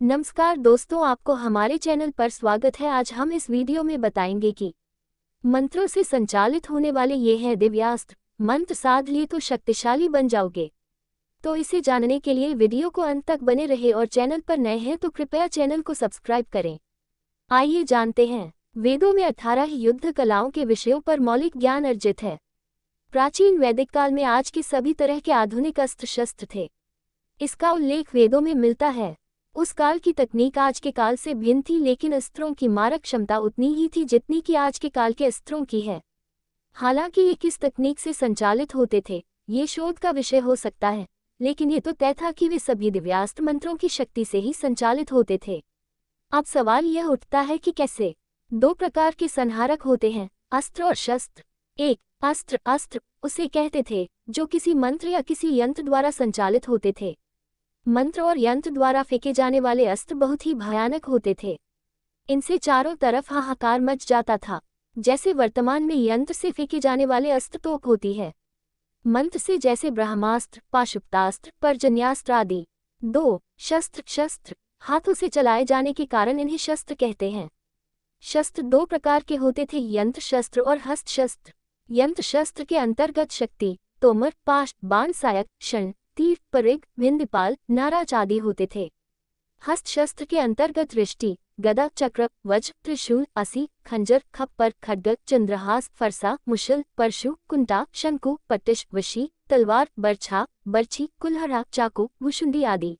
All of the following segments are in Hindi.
नमस्कार दोस्तों, आपको हमारे चैनल पर स्वागत है। आज हम इस वीडियो में बताएंगे कि मंत्रों से संचालित होने वाले ये हैं दिव्यास्त्र। मंत्र साध लिए तो शक्तिशाली बन जाओगे। तो इसे जानने के लिए वीडियो को अंत तक बने रहे और चैनल पर नए हैं तो कृपया चैनल को सब्सक्राइब करें। आइए जानते हैं। वेदों में 18 युद्ध कलाओं के विषयों पर मौलिक ज्ञान अर्जित है। प्राचीन वैदिक काल में आज के सभी तरह के आधुनिक अस्त्र शस्त्र थे। इसका उल्लेख वेदों में मिलता है। उस काल की तकनीक आज के काल से भिन्न थी, लेकिन अस्त्रों की मारक क्षमता उतनी ही थी जितनी कि आज के काल के अस्त्रों की है। हालांकि ये किस तकनीक से संचालित होते थे, ये शोध का विषय हो सकता है, लेकिन ये तो तय था कि वे सभी दिव्यास्त्र मंत्रों की शक्ति से ही संचालित होते थे। अब सवाल यह उठता है कि कैसे। दो प्रकार के संहारक होते हैं, अस्त्र और शस्त्र। एक अस्त्र, अस्त्र उसे कहते थे जो किसी मंत्र या किसी यंत्र द्वारा संचालित होते थे। मंत्र और यंत्र द्वारा फेंके जाने वाले अस्त्र बहुत ही भयानक होते थे। इनसे चारों तरफ हाहाकार मच जाता था। जैसे वर्तमान में यंत्र से फेंके जाने वाले अस्त्र तोप होती है, मंत्र से जैसे ब्रह्मास्त्र, पाशुपतास्त्र, पर्जन्यास्त्र आदि। दो शस्त्र, शस्त्र हाथों से चलाए जाने के कारण इन्हें शस्त्र कहते हैं। शस्त्र दो प्रकार के होते थे, यंत्र शस्त्र और हस्त शस्त्र। यंत्र शस्त्र के अंतर्गत शक्ति, तोमर, पाश, बाण, सायक, क्षण, तीर, परिघ, भिंदपाल, नाराज आदि होते थे। हस्त शस्त्र के अंतर्गत रिष्टि, गदा, चक्र, वज्र, त्रिशूल, असी, खंजर, खप्पर, खड्ग, चंद्रहास, फरसा, मुशल, परशु, कुंटा, शंकु, पट्टिश, वशी, तलवार, बरछा, बर्छी, कुल्हाड़ा, चाकू, भुशुंडी आदि।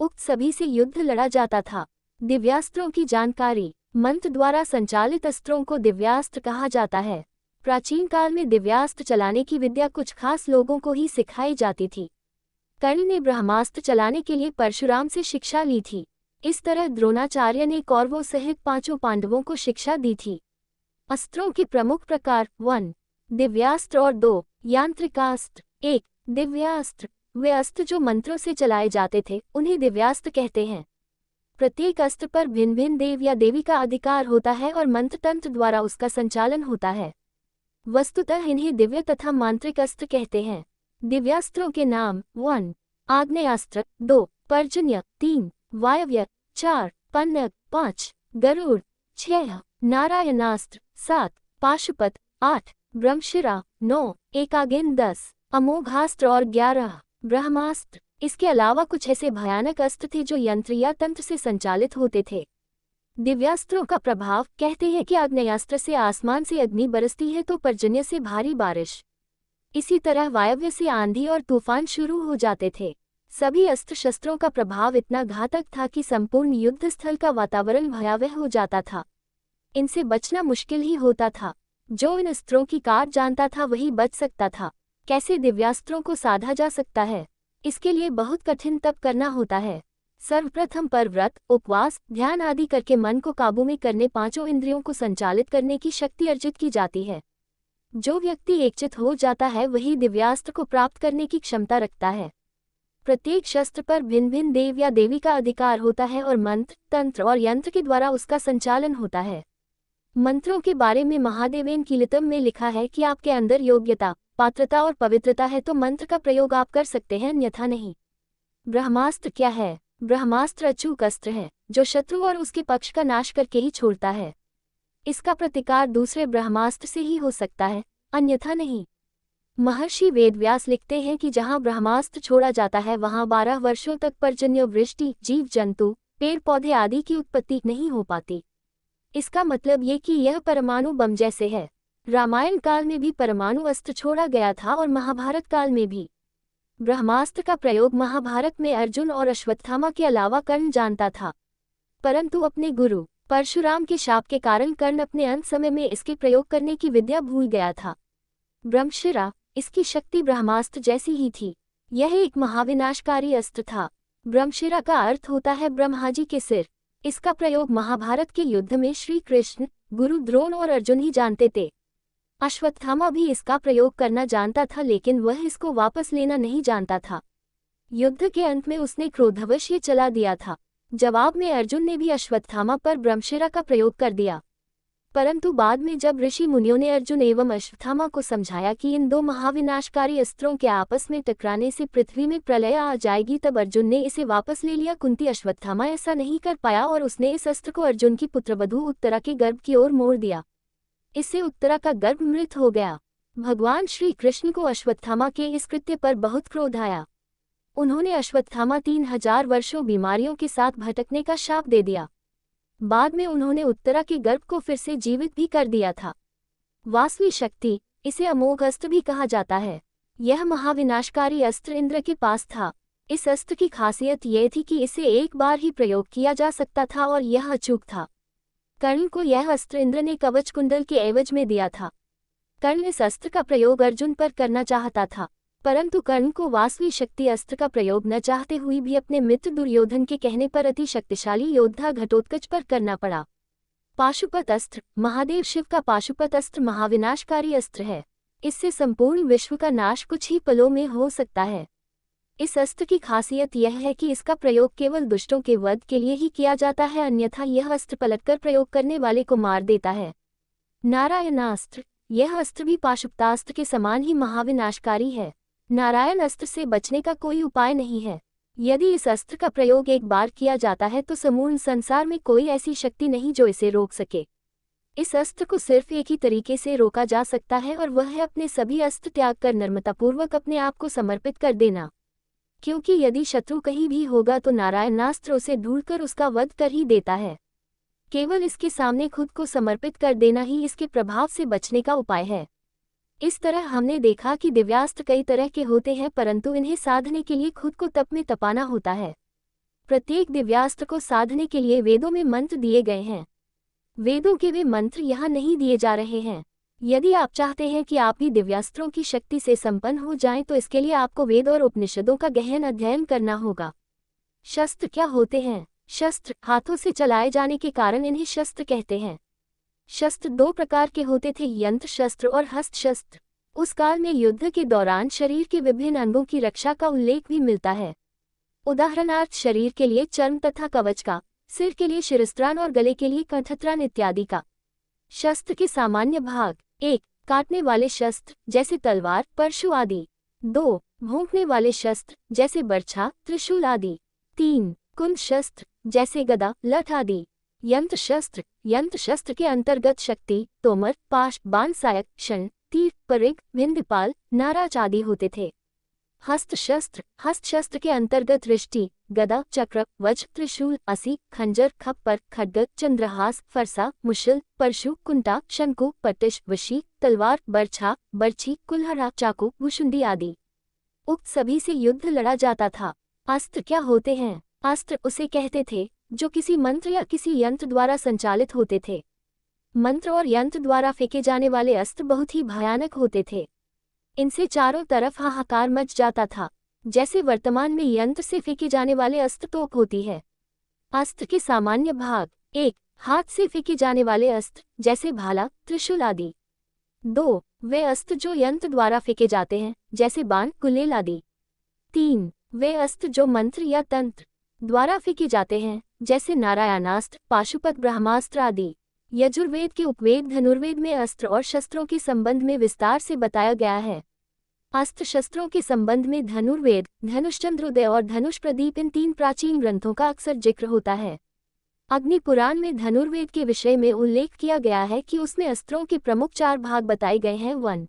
उक्त सभी से युद्ध लड़ा जाता था। दिव्यास्त्रों की जानकारी। मंत्र द्वारा संचालित अस्त्रों को दिव्यास्त्र कहा जाता है। प्राचीन काल में दिव्यास्त्र चलाने की विद्या कुछ खास लोगों को ही सिखाई जाती थी। कर्ण ने ब्रह्मास्त्र चलाने के लिए परशुराम से शिक्षा ली थी। इस तरह द्रोणाचार्य ने कौरवों सहित 5 पांडवों को शिक्षा दी थी। अस्त्रों के प्रमुख प्रकार 1 दिव्यास्त्र और 2 यांत्रिकास्त्र। 1 दिव्यास्त्र वे अस्त्र जो मंत्रों से चलाए जाते थे, उन्हें दिव्यास्त्र कहते हैं। प्रत्येक अस्त्र पर भिन्न भिन्न देव या देवी का अधिकार होता है और मंत्र तंत्र द्वारा उसका संचालन होता है। वस्तुतः इन्हें दिव्य तथा मांत्रिक अस्त्र कहते हैं। दिव्यास्त्रों के नाम 1 आग्नेयास्त्र, 2 पर्जन्य, 3 वायव्य, 4 पन्नग, 5 गरुड़, 6 नारायणास्त्र, 7 पाशुपत, 8 ब्रह्मशिरा, 9 एकागिन, 10 अमोघास्त्र और 11 ब्रह्मास्त्र। इसके अलावा कुछ ऐसे भयानक अस्त्र थे जो यंत्र या तंत्र से संचालित होते थे। दिव्यास्त्रों का प्रभाव। कहते हैं कि आग्नेयास्त्र से आसमान से अग्नि बरसती है तो पर्जन्य से भारी बारिश, इसी तरह वायव्य से आंधी और तूफान शुरू हो जाते थे। सभी अस्त्र शस्त्रों का प्रभाव इतना घातक था कि संपूर्ण युद्ध स्थल का वातावरण भयावह हो जाता था। इनसे बचना मुश्किल ही होता था। जो इन अस्त्रों की कार जानता था वही बच सकता था। कैसे दिव्यास्त्रों को साधा जा सकता है? इसके लिए बहुत कठिन तप करना होता है। सर्वप्रथम पर व्रत, उपवास, ध्यान आदि करके मन को काबू में करने 5 इंद्रियों को संचालित करने की शक्ति अर्जित की जाती है। जो व्यक्ति एकचित हो जाता है वही दिव्यास्त्र को प्राप्त करने की क्षमता रखता है। प्रत्येक शस्त्र पर भिन्न भिन्न देव या देवी का अधिकार होता है और मंत्र, तंत्र और यंत्र के द्वारा उसका संचालन होता है। मंत्रों के बारे में महादेवेन कीलितम में लिखा है कि आपके अंदर योग्यता, पात्रता और पवित्रता है तो मंत्र का प्रयोग आप कर सकते हैं, अन्यथा नहीं। ब्रह्मास्त्र क्या है? ब्रह्मास्त्र अचूक अस्त्र है जो शत्रु और उसके पक्ष का नाश करके ही छोड़ता है। इसका प्रतिकार दूसरे ब्रह्मास्त्र से ही हो सकता है, अन्यथा नहीं। महर्षि वेदव्यास लिखते हैं कि जहां ब्रह्मास्त्र छोड़ा जाता है वहां 12 वर्षों तक पर्जन्य वृष्टि, जीव जंतु, पेड़ पौधे आदि की उत्पत्ति नहीं हो पाती। इसका मतलब ये कि यह परमाणु बम जैसे है। रामायण काल में भी परमाणु अस्त्र छोड़ा गया था और महाभारत काल में भी। ब्रह्मास्त्र का प्रयोग महाभारत में अर्जुन और अश्वत्थामा के अलावा कर्ण जानता था, परंतु अपने गुरु परशुराम के शाप के कारण कर्ण अपने अंत समय में इसके प्रयोग करने की विद्या भूल गया था। ब्रह्मशिरा, इसकी शक्ति ब्रह्मास्त्र जैसी ही थी। यह एक महाविनाशकारी अस्त्र था। ब्रह्मशिरा का अर्थ होता है ब्रह्मा जी के सिर। इसका प्रयोग महाभारत के युद्ध में श्री कृष्ण, गुरु द्रोण और अर्जुन ही जानते थे। अश्वत्थामा भी इसका प्रयोग करना जानता था, लेकिन वह इसको वापस लेना नहीं जानता था। युद्ध के अंत में उसने क्रोधवश ये चला दिया था। जवाब में अर्जुन ने भी अश्वत्थामा पर ब्रह्मशिरा का प्रयोग कर दिया। परंतु बाद में जब ऋषि मुनियों ने अर्जुन एवं अश्वत्थामा को समझाया कि इन दो महाविनाशकारी अस्त्रों के आपस में टकराने से पृथ्वी में प्रलय आ जाएगी, तब अर्जुन ने इसे वापस ले लिया। कुंती अश्वत्थामा ऐसा नहीं कर पाया और उसने इस अस्त्र को अर्जुन की पुत्रवधू उत्तरा के गर्भ की ओर मोड़ दिया। इससे उत्तरा का गर्भ मृत हो गया। भगवान श्री कृष्ण को अश्वत्थामा के इस कृत्य पर बहुत क्रोध आया। उन्होंने अश्वत्थामा 3000 वर्षों बीमारियों के साथ भटकने का शाप दे दिया। बाद में उन्होंने उत्तरा के गर्भ को फिर से जीवित भी कर दिया था। वासवी शक्ति, इसे अमोघ अस्त्र भी कहा जाता है। यह महाविनाशकारी अस्त्र इंद्र के पास था। इस अस्त्र की खासियत यह थी कि इसे एक बार ही प्रयोग किया जा सकता था और यह अचूक था। कर्ण को यह अस्त्र इंद्र ने कवच कुंडल के एवज में दिया था। कर्ण इस अस्त्र का प्रयोग अर्जुन पर करना चाहता था, परंतु कर्ण को वासवी शक्ति अस्त्र का प्रयोग न चाहते हुए भी अपने मित्र दुर्योधन के कहने पर अति शक्तिशाली योद्धा घटोत्कच पर करना पड़ा। पाशुपत अस्त्र, महादेव शिव का पाशुपत अस्त्र महाविनाशकारी अस्त्र है। इससे संपूर्ण विश्व का नाश कुछ ही पलों में हो सकता है। इस अस्त्र की खासियत यह है कि इसका प्रयोग केवल दुष्टों के वध के लिए ही किया जाता है, अन्यथा यह अस्त्र पलटकर प्रयोग करने वाले को मार देता है। नारायणास्त्र, यह अस्त्र भी पाशुपतास्त्र के समान ही महाविनाशकारी है। नारायण अस्त्र से बचने का कोई उपाय नहीं है। यदि इस अस्त्र का प्रयोग एक बार किया जाता है तो समूर्ण संसार में कोई ऐसी शक्ति नहीं जो इसे रोक सके। इस अस्त्र को सिर्फ एक ही तरीके से रोका जा सकता है और वह है अपने सभी अस्त्र त्याग कर नम्रतापूर्वक अपने आप को समर्पित कर देना। क्योंकि यदि शत्रु कहीं भी होगा तो नारायणास्त्र उसे ढूंढकर उसका वध कर ही देता है। केवल इसके सामने खुद को समर्पित कर देना ही इसके प्रभाव से बचने का उपाय है। इस तरह हमने देखा कि दिव्यास्त्र कई तरह के होते हैं, परंतु इन्हें साधने के लिए खुद को तप में तपाना होता है। प्रत्येक दिव्यास्त्र को साधने के लिए वेदों में मंत्र दिए गए हैं। वेदों के वे मंत्र यहाँ नहीं दिए जा रहे हैं। यदि आप चाहते हैं कि आप भी दिव्यास्त्रों की शक्ति से संपन्न हो जाएं, तो इसके लिए आपको वेद और उपनिषदों का गहन अध्ययन करना होगा। शस्त्र क्या होते हैं? शस्त्र हाथों से चलाए जाने के कारण इन्हें शस्त्र कहते हैं। शस्त्र दो प्रकार के होते थे, यंत्र शस्त्र और हस्त शस्त्र। उस काल में युद्ध के दौरान शरीर के विभिन्न अंगों की रक्षा का उल्लेख भी मिलता है। उदाहरणार्थ शरीर के लिए चर्म तथा कवच का, सिर के लिए शिरस्त्राण और गले के लिए कंठत्राण इत्यादि का। शस्त्र के सामान्य भाग: 1. काटने वाले शस्त्र जैसे तलवार, परशु आदि। 2. भोंकने वाले शस्त्र जैसे बर्छा, त्रिशूल आदि। 3. कुंद शस्त्र जैसे गदा, लठ आदि। यंत्र शस्त्र के अंतर्गत शक्ति, तोमर, पाश, बाण, सायक, शन, तीर, परिघ, भिंदपाल, नाराज आदि होते थे। हस्त शस्त्र के अंतर्गत रिष्टि, गदा, चक्र, वज्र, त्रिशूल, असी, खंजर, खप्पर, खड्ग, चंद्रहास, फरसा, मुशल, परशु, कुंटा, शंकु, पट्टिश, वशी, तलवार, बर्छा, बर्छी, कुल्हाड़ा, चाकू, भुशुंडी आदि। उक्त सभी से युद्ध लड़ा जाता था। अस्त्र क्या होते हैं? अस्त्र उसे कहते थे जो किसी मंत्र या किसी यंत्र द्वारा संचालित होते थे। मंत्र और यंत्र द्वारा फेंके जाने वाले अस्त्र बहुत ही भयानक होते थे। इनसे चारों तरफ हाहाकार मच जाता था। जैसे वर्तमान में यंत्र से फेंके जाने वाले अस्त्र तोप होती है। अस्त्र के सामान्य भाग: 1. हाथ से फेंके जाने वाले अस्त्र जैसे भाला, त्रिशूल आदि। 2. वे अस्त्र जो यंत्र द्वारा फेंके जाते हैं जैसे बाण, गुलेल आदि। 3. वे अस्त्र जो मंत्र या तंत्र द्वारा फेंके जाते हैं जैसे नारायणास्त्र, पाशुपत, ब्रह्मास्त्र आदि। यजुर्वेद के उपवेद धनुर्वेद में अस्त्र और शस्त्रों के संबंध में विस्तार से बताया गया है। अस्त्र शस्त्रों के संबंध में धनुर्वेद, धनुष्चंद्रोदय और धनुष प्रदीप इन 3 प्राचीन ग्रंथों का अक्सर जिक्र होता है। अग्नि पुराण में धनुर्वेद के विषय में उल्लेख किया गया है कि उसमें अस्त्रों के प्रमुख 4 भाग बताए गए हैं। 1.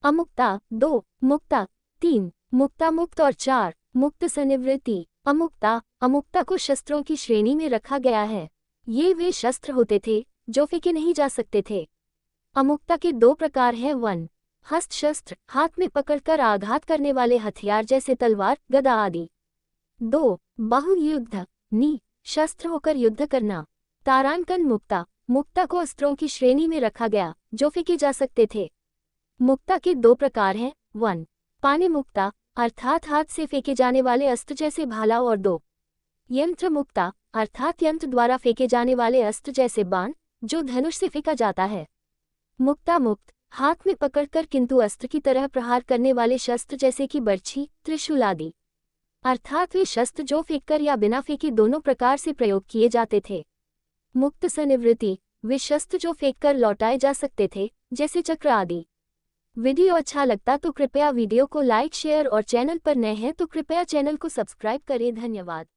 अमुक्ता, 2. मुक्ता, 3. मुक्ता मुक्त और 4. मुक्त सनिवृत्ति। अमुक्ता को शस्त्रों की श्रेणी में रखा गया है। ये वे शस्त्र होते थे जो फेंके नहीं जा सकते थे। अमुक्ता के 2 प्रकार हैं। 1. हस्त शस्त्र, हाथ में पकड़कर आघात करने वाले हथियार जैसे तलवार, गदा आदि। 2. बाहुयुद्ध, नी शस्त्र होकर युद्ध करना। तारांकन मुक्ता को अस्त्रों की श्रेणी में रखा गया जो फेंके जा सकते थे। मुक्ता के 2 प्रकार हैं। 1. पानी मुक्ता, अर्थात हाथ से फेंके जाने वाले अस्त्र जैसे भाला, और 2. यंत्र मुक्ता, अर्थात यंत्र द्वारा फेंके जाने वाले अस्त्र जैसे बाण जो धनुष से फेंका जाता है। मुक्ता मुक्त, हाथ में पकड़कर किंतु अस्त्र की तरह प्रहार करने वाले शस्त्र जैसे कि बर्छी, त्रिशूल आदि। अर्थात वे शस्त्र जो फेंककर या बिना फेंके दोनों प्रकार से प्रयोग किए जाते थे। मुक्त सनिवृत्ति, वे शस्त्र जो फेंक कर लौटाए जा सकते थे, जैसे चक्र आदि। वीडियो अच्छा लगता तो कृपया वीडियो को लाइक शेयर और चैनल पर नए हैं तो कृपया चैनल को सब्सक्राइब करें। धन्यवाद।